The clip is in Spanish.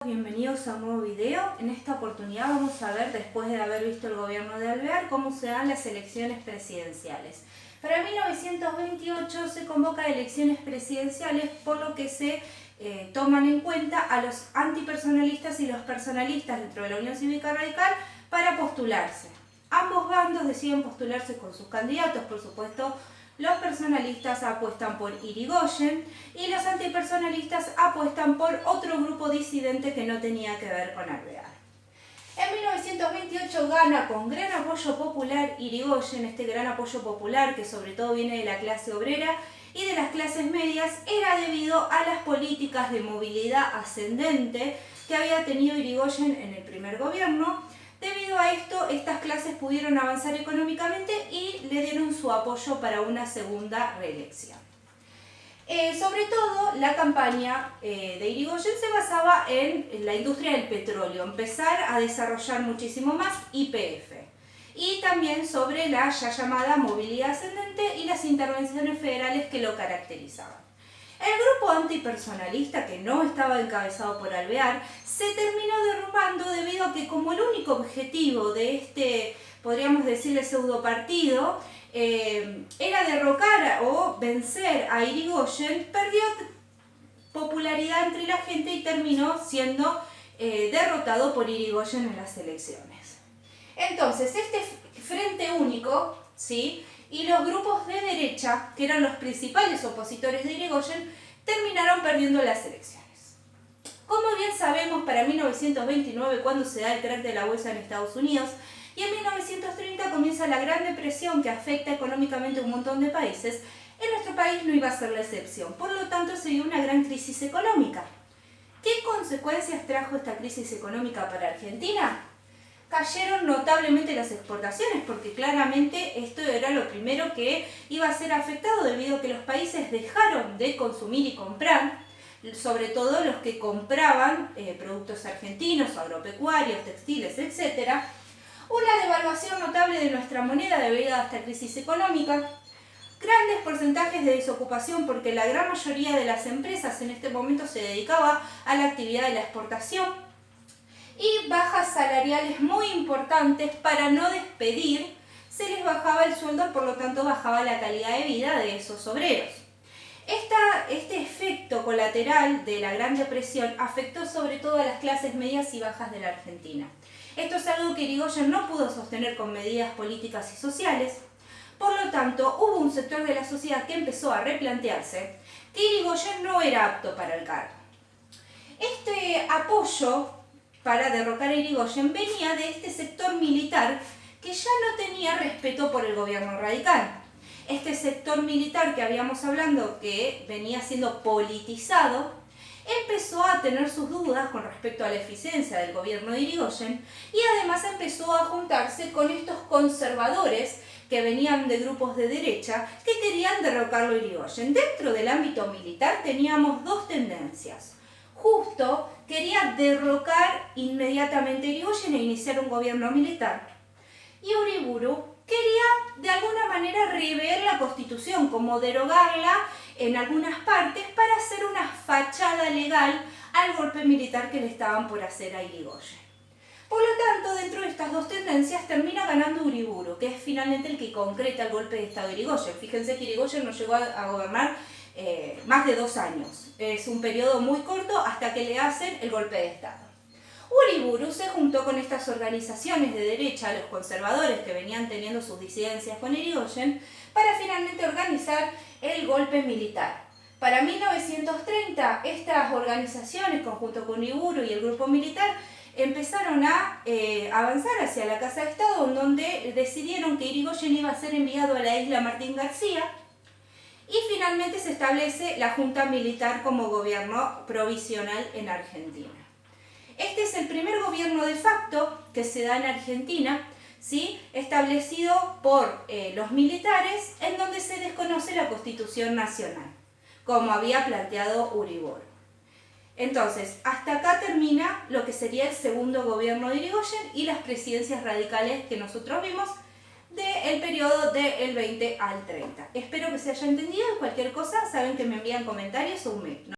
Bienvenidos a un nuevo video. En esta oportunidad vamos a ver, después de haber visto el gobierno de Alvear, cómo se dan las elecciones presidenciales. Para 1928 se convoca elecciones presidenciales, por lo que se toman en cuenta a los antipersonalistas y los personalistas dentro de la Unión Cívica Radical para postularse. Ambos bandos deciden postularse con sus candidatos, por supuesto. Los personalistas apuestan por Irigoyen y los antipersonalistas apuestan por otro grupo disidente que no tenía que ver con Alvear. En 1928 gana con gran apoyo popular Irigoyen. Este gran apoyo popular, que sobre todo viene de la clase obrera y de las clases medias, era debido a las políticas de movilidad ascendente que había tenido Irigoyen en el primer gobierno. Debido a esto, estas clases pudieron avanzar económicamente y le dieron su apoyo para una segunda reelección. Sobre todo, la campaña de Irigoyen se basaba en la industria del petróleo, empezar a desarrollar muchísimo más YPF, y también sobre la ya llamada movilidad ascendente y las intervenciones federales que lo caracterizaban. El grupo antipersonalista, que no estaba encabezado por Alvear, se terminó derrumbando debido a que, como el único objetivo de este, podríamos decirle, pseudopartido, era derrocar o vencer a Irigoyen, perdió popularidad entre la gente y terminó siendo derrotado por Irigoyen en las elecciones. Entonces, este frente único, ¿sí?, y los grupos de derecha, que eran los principales opositores de Irigoyen, terminaron perdiendo las elecciones. Como bien sabemos, para 1929, cuando se da el crack de la bolsa en Estados Unidos, y en 1930 comienza la Gran Depresión, que afecta económicamente a un montón de países, en nuestro país no iba a ser la excepción. Por lo tanto, se dio una gran crisis económica. ¿Qué consecuencias trajo esta crisis económica para Argentina? Cayeron notablemente las exportaciones, porque claramente esto era lo primero que iba a ser afectado, debido a que los países dejaron de consumir y comprar, sobre todo los que compraban productos argentinos, agropecuarios, textiles, etc. Una devaluación notable de nuestra moneda debido a esta crisis económica, grandes porcentajes de desocupación, porque la gran mayoría de las empresas en este momento se dedicaba a la actividad de la exportación, y bajas salariales muy importantes. Para no despedir, se les bajaba el sueldo, por lo tanto bajaba la calidad de vida de esos obreros. Este efecto colateral de la Gran Depresión afectó sobre todo a las clases medias y bajas de la Argentina. Esto es algo que Irigoyen no pudo sostener con medidas políticas y sociales. Por lo tanto, hubo un sector de la sociedad que empezó a replantearse que Irigoyen no era apto para el cargo. Este apoyo para derrocar a Irigoyen venía de este sector militar que ya no tenía respeto por el gobierno radical. Este sector militar que habíamos hablado, que venía siendo politizado, empezó a tener sus dudas con respecto a la eficiencia del gobierno de Irigoyen, y además empezó a juntarse con estos conservadores que venían de grupos de derecha que querían derrocarlo a Irigoyen. Dentro del ámbito militar teníamos dos tendencias. Justo quería derrocar inmediatamente a Irigoyen e iniciar un gobierno militar. Y Uriburu quería de alguna manera rever la Constitución, como derogarla en algunas partes para hacer una fachada legal al golpe militar que le estaban por hacer a Irigoyen. Por lo tanto, dentro de estas dos tendencias termina ganando Uriburu, que es finalmente el que concreta el golpe de Estado de Irigoyen. Fíjense que Irigoyen no llegó a gobernar más de 2 años. Es un periodo muy corto hasta que le hacen el golpe de Estado. Uriburu se juntó con estas organizaciones de derecha, los conservadores que venían teniendo sus disidencias con Irigoyen, para finalmente organizar el golpe militar. Para 1930, estas organizaciones, conjunto con Uriburu y el grupo militar, empezaron a avanzar hacia la Casa de Estado, donde decidieron que Irigoyen iba a ser enviado a la isla Martín García, y finalmente se establece la Junta Militar como gobierno provisional en Argentina. Este es el primer gobierno de facto que se da en Argentina, ¿sí?, establecido por los militares, en donde se desconoce la Constitución Nacional, como había planteado Uriburu. Entonces, hasta acá termina lo que sería el segundo gobierno de Irigoyen y las presidencias radicales que nosotros vimos del periodo del 20 al 30. Espero que se haya entendido. Cualquier cosa, saben que me envían comentarios o un mail.